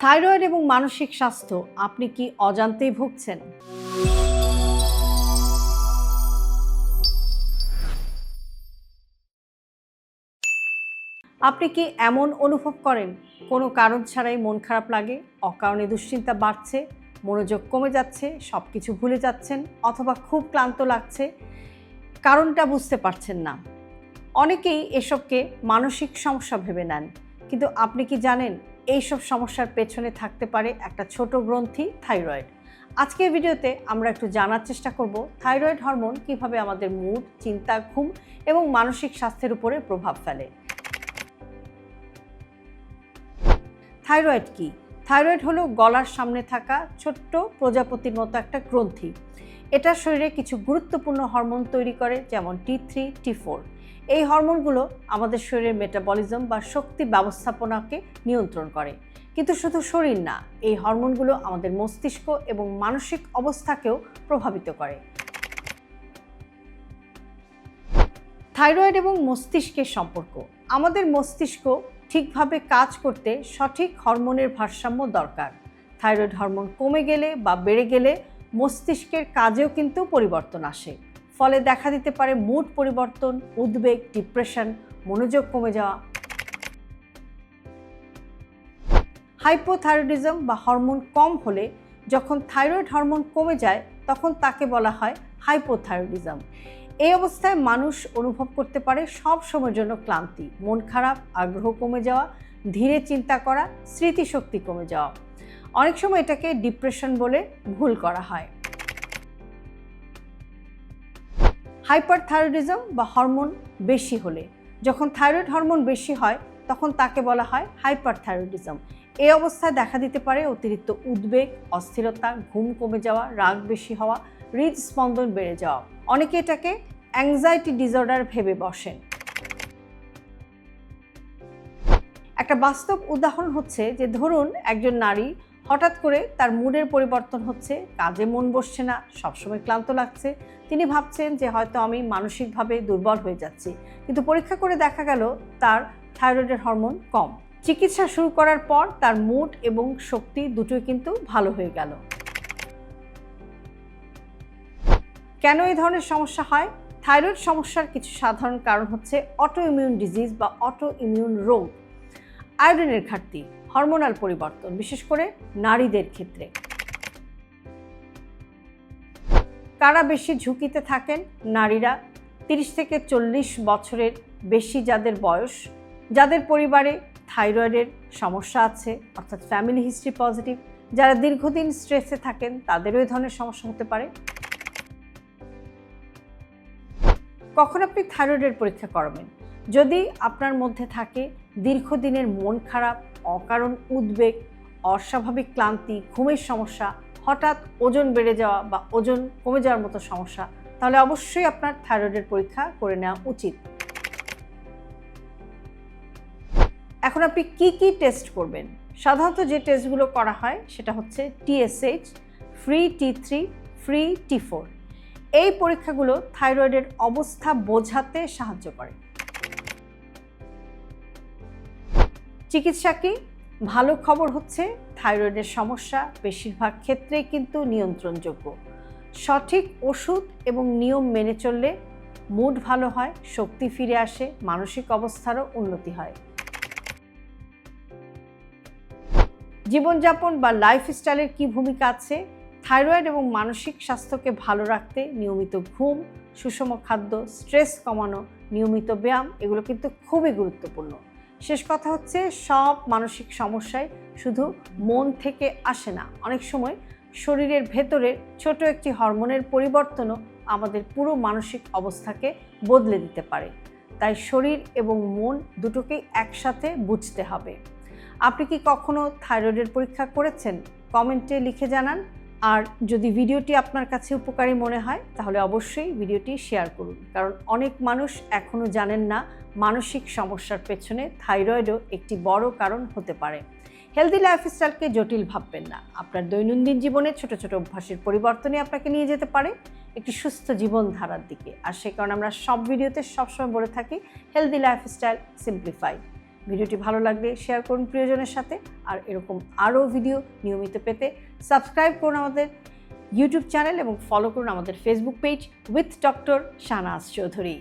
Thyroid এবং মানসিক স্বাস্থ্য আপনি কি অজান্তেই ভুগছেন? আপনি কি এমন অনুভব করেন কোনো কারণ ছাড়াই মন খারাপ লাগে, অকারণে দুশ্চিন্তা বাড়ছে, মনোযোগ কমে যাচ্ছে, সবকিছু ভুলে যাচ্ছেন অথবা খুব ক্লান্ত লাগছে, কারণটা বুঝতে পারছেন না? অনেকেই এসবকে মানসিক সমস্যা ভেবে নেন, কিন্তু আপনি কি জানেন এইসব সমস্যার পেছনে থাকতে পারে একটা ছোট গ্রন্থি থাইরয়েড। আজকের ভিডিওতে আমরা একটু জানার চেষ্টা করব থাইরয়েড হরমোন কিভাবে আমাদের মুড, চিন্তা, ঘুম এবং মানসিক স্বাস্থ্যের উপরে প্রভাব ফেলে। থাইরয়েড কি? থাইরয়েড হলো গলার সামনে থাকা ছোট্ট প্রজাপতির মতো একটা গ্রন্থি। এটা শরীরে কিছু গুরুত্বপূর্ণ হরমোন তৈরি করে, যেমন T3, T4। এই হরমোনগুলো আমাদের শরীরের মেটাবলিজম বা শক্তি ব্যবস্থাপনাকে নিয়ন্ত্রণ করে। কিন্তু শুধু শরীর না, এই হরমোনগুলো আমাদের মস্তিষ্ক এবং মানসিক অবস্থাকেও প্রভাবিত করে। থাইরয়েড এবং মস্তিষ্কের সম্পর্ক। আমাদের মস্তিষ্ক ঠিকভাবে কাজ করতে সঠিক হরমোনের ভারসাম্য দরকার। থাইরয়েড হরমোন কমে গেলে বা বেড়ে গেলে মস্তিষ্কের কাজেও কিন্তু পরিবর্তন আসে। ফলে দেখা দিতে পারে মুড পরিবর্তন, উদ্বেগ, ডিপ্রেশন, মনোযোগ কমে যাওয়া। হাইপোথাইরয়েডিজম বা হরমোন কম হলে, যখন থাইরয়েড হরমোন কমে যায় তখন তাকে বলা হয় হাইপোথাইরয়েডিজম। এই অবস্থায় মানুষ অনুভব করতে পারে সব সময়ের জন্য ক্লান্তি, মন খারাপ, আগ্রহ কমে যাওয়া, ধীরে চিন্তা করা, স্মৃতিশক্তি কমে যাওয়া। অনেক সময় এটাকে ডিপ্রেশন বলে ভুল করা হয়। হাইপারথাইরয়েডিজম বা হরমোন বেশি হলে, যখন থাইরয়েড হরমোন বেশি হয় তখন তাকে বলা হয় হাইপারথাইরয়েডিজম। এই অবস্থায় দেখা দিতে পারে অতিরিক্ত উদ্বেগ, অস্থিরতা, ঘুম কমে যাওয়া, রাগ বেশি হওয়া, হৃদস্পন্দন বেড়ে যাওয়া। অনেকে এটাকে অ্যাংজাইটি ডিসঅর্ডার ভেবে বসেন। একটা বাস্তব উদাহরণ হচ্ছে যে, ধরুন একজন নারী হঠাৎ করে তার মুডের পরিবর্তন হচ্ছে, কাজে মন বসছে না, সবসময় ক্লান্ত লাগছে। তিনি ভাবছেন যে হয়তো আমি মানসিকভাবে দুর্বল হয়ে যাচ্ছি, কিন্তু পরীক্ষা করে দেখা গেল তার থাইরয়েডের হরমোন কম। চিকিৎসা শুরু করার পর তার মুড এবং শক্তি দুটোই কিন্তু ভালো হয়ে গেল। কেন এই ধরনের সমস্যা হয়? থাইরয়েড সমস্যার কিছু সাধারণ কারণ হচ্ছে অটো ইমিউন ডিজিজ বা অটো ইমিউন রোগ, আয়োডিনের ঘাটতি, হরমোনাল পরিবর্তন, বিশেষ করে নারীদের ক্ষেত্রে। কারা বেশি ঝুঁকিতে থাকেন? নারীরা 30 থেকে 40 বছরের বেশি যাদের বয়স, যাদের পরিবারে থাইরয়েডের সমস্যা আছে, অর্থাৎ ফ্যামিলি হিস্ট্রি পজিটিভ, যারা দীর্ঘদিন স্ট্রেসে থাকেন তাদেরও এই ধরনের সমস্যা হতে পারে। কখন আপনি থাইরয়েডের পরীক্ষা করাবেন? যদি আপনার মধ্যে থাকে দীর্ঘদিনের মন খারাপ, অকারণ উদ্বেগ, অস্বাভাবিক ক্লান্তি, ঘুমের সমস্যা, হঠাৎ ওজন বেড়ে যাওয়া বা ওজন কমে যাওয়ার মতো সমস্যা, তাহলে অবশ্যই আপনার থাইরয়েডের পরীক্ষা করে নেওয়া উচিত। এখন আপনি কি কি টেস্ট করবেন? সাধারণত যে টেস্টগুলো করা হয় সেটা হচ্ছে TSH, free T3, free T4। এই পরীক্ষাগুলো থাইরয়েডের অবস্থা বোঝাতে সাহায্য করে। চিকিৎসা কি? ভালো খবর হচ্ছে থাইরয়েডের সমস্যা বেশিরভাগ ক্ষেত্রেই কিন্তু নিয়ন্ত্রণযোগ্য। সঠিক ওষুধ এবং নিয়ম মেনে চললে মুড ভালো হয়, শক্তি ফিরে আসে, মানসিক অবস্থারও উন্নতি হয়। জীবনযাপন বা লাইফস্টাইলের কি ভূমিকা আছে? থাইরয়েড এবং মানসিক স্বাস্থ্যকে ভালো রাখতে নিয়মিত ঘুম, সুষম খাদ্য, স্ট্রেস কমানো, নিয়মিত ব্যায়াম, এগুলো কিন্তু খুবই গুরুত্বপূর্ণ। শেষ কথা হচ্ছে, সব মানসিক সমস্যায় শুধু মন থেকে আসে না। অনেক সময় শরীরের ভেতরের ছোট একটি হরমোনের পরিবর্তনও আমাদের পুরো মানসিক অবস্থাকে বদলে দিতে পারে। তাই শরীর এবং মন দুটোকেই একসাথে বুঝতে হবে। আপনি কি কখনো থাইরয়েডের পরীক্ষা করেছেন? কমেন্টে লিখে জানান। আর যদি ভিডিওটি আপনার কাছে উপকারী মনে হয় তাহলে অবশ্যই ভিডিওটি শেয়ার করুন, কারণ অনেক মানুষ এখনও জানেন না মানসিক সমস্যার পেছনে থাইরয়েডও একটি বড় কারণ হতে পারে। হেলদি লাইফস্টাইলকে জটিল ভাববেন না। আপনার দৈনন্দিন জীবনে ছোট ছোট অভ্যাসের পরিবর্তনই আপনাকে নিয়ে যেতে পারে একটি সুস্থ জীবনধারার দিকে। আর সে কারণে আমরা সব ভিডিওতে সবসময় বলে থাকি হেলদি লাইফস্টাইল সিম্পলিফাইড। ভিডিওটি ভালো লাগলে শেয়ার করুন প্রিয়জনের সাথে। আর এরকম আরও ভিডিও নিয়মিত পেতে সাবস্ক্রাইব করুন আমাদের ইউটিউব চ্যানেল এবং ফলো করুন আমাদের Facebook page with doctor Shahnaz Chowdhury.